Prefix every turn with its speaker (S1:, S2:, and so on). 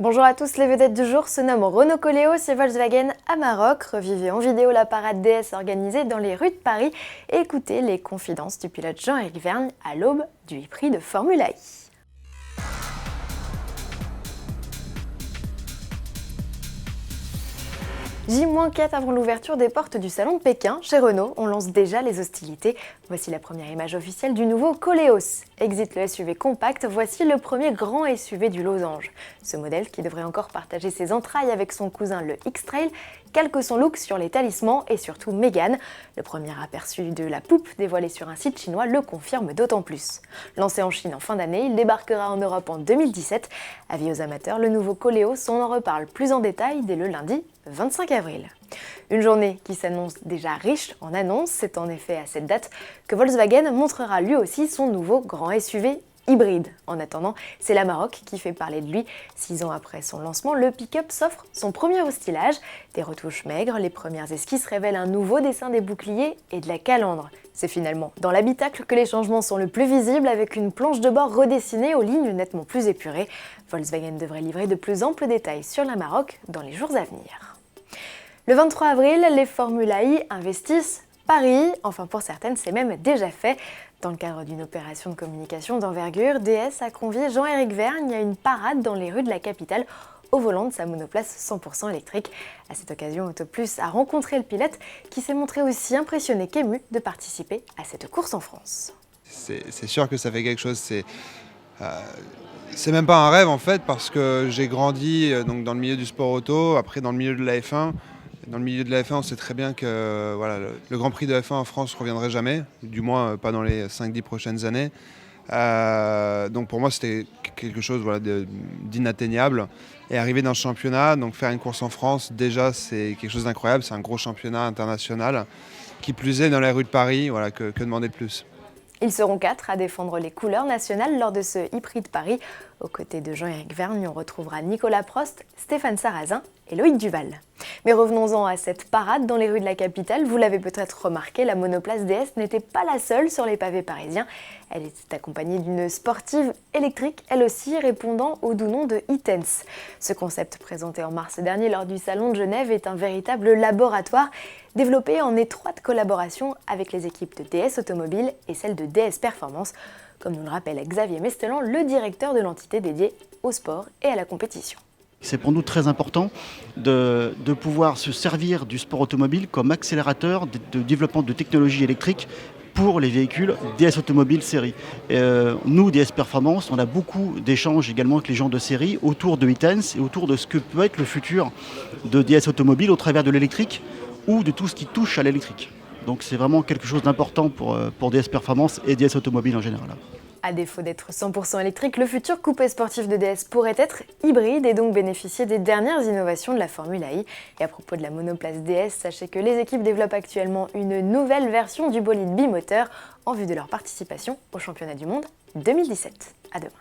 S1: Bonjour à tous, les vedettes du jour se nomment Renault Koleos et Volkswagen Amarok. Revivez en vidéo la parade DS organisée dans les rues de Paris et écoutez les confidences du pilote Jean-Éric Vergne à l'aube du Prix de Formule I. J-4 avant l'ouverture des portes du salon de Pékin, chez Renault, on lance déjà les hostilités. Voici la première image officielle du nouveau Koleos. Exit le SUV compact, voici le premier grand SUV du losange. Ce modèle, qui devrait encore partager ses entrailles avec son cousin le X-Trail, calque son look sur les talismans et surtout Mégane. Le premier aperçu de la poupe dévoilé sur un site chinois le confirme d'autant plus. Lancé en Chine en fin d'année, il débarquera en Europe en 2017. Avis aux amateurs, le nouveau Koleos, on en reparle plus en détail dès le lundi 25 avril. Une journée qui s'annonce déjà riche en annonces, c'est en effet à cette date que Volkswagen montrera lui aussi son nouveau grand SUV hybride. En attendant, c'est l'Amarok qui fait parler de lui. 6 ans après son lancement, le pick-up s'offre son premier hostilage. Des retouches maigres, les premières esquisses révèlent un nouveau dessin des boucliers et de la calandre. C'est finalement dans l'habitacle que les changements sont le plus visibles, avec une planche de bord redessinée aux lignes nettement plus épurées. Volkswagen devrait livrer de plus amples détails sur l'Amarok dans les jours à venir. Le 23 avril, les Formule I investissent Paris. Enfin, pour certaines, c'est même déjà fait. Dans le cadre d'une opération de communication d'envergure, DS a convié Jean-Éric Vergne à une parade dans les rues de la capitale au volant de sa monoplace 100% électrique. À cette occasion, Autoplus a rencontré le pilote qui s'est montré aussi impressionné qu'ému de participer à cette course en France.
S2: C'est sûr que ça fait quelque chose. C'est même pas un rêve en fait, parce que j'ai grandi donc dans le milieu du sport auto, après dans le milieu de la F1. Dans le milieu de la F1, on sait très bien que voilà, le Grand Prix de F1 en France ne reviendrait jamais, du moins pas dans les 5-10 prochaines années. Donc pour moi, c'était quelque chose d'inatteignable. Et arriver dans le championnat, donc faire une course en France, déjà c'est quelque chose d'incroyable, c'est un gros championnat international. Qui plus est dans les rues de Paris, voilà, que demander de plus?
S1: Ils seront 4 à défendre les couleurs nationales lors de ce e-Prix de Paris. Aux côtés de Jean-Éric Vergne, on retrouvera Nicolas Prost, Stéphane Sarrazin et Loïc Duval. Mais revenons-en à cette parade dans les rues de la capitale. Vous l'avez peut-être remarqué, la monoplace DS n'était pas la seule sur les pavés parisiens. Elle était accompagnée d'une sportive électrique, elle aussi répondant au doux nom de e-Tense. Ce concept présenté en mars dernier lors du Salon de Genève est un véritable laboratoire développé en étroite collaboration avec les équipes de DS Automobile et celles de DS Performance, comme nous le rappelle Xavier Mestelan, le directeur de l'entité dédiée au sport et à la compétition.
S3: C'est pour nous très important de pouvoir se servir du sport automobile comme accélérateur de développement de technologies électriques pour les véhicules DS Automobile série. Nous, DS Performance, on a beaucoup d'échanges également avec les gens de série autour de e-Tense et autour de ce que peut être le futur de DS Automobile au travers de l'électrique ou de tout ce qui touche à l'électrique. Donc c'est vraiment quelque chose d'important pour DS Performance et DS Automobile en général.
S1: À défaut d'être 100% électrique, le futur coupé sportif de DS pourrait être hybride et donc bénéficier des dernières innovations de la Formule I. Et à propos de la monoplace DS, sachez que les équipes développent actuellement une nouvelle version du bolide bimoteur en vue de leur participation au championnat du monde 2017. À demain.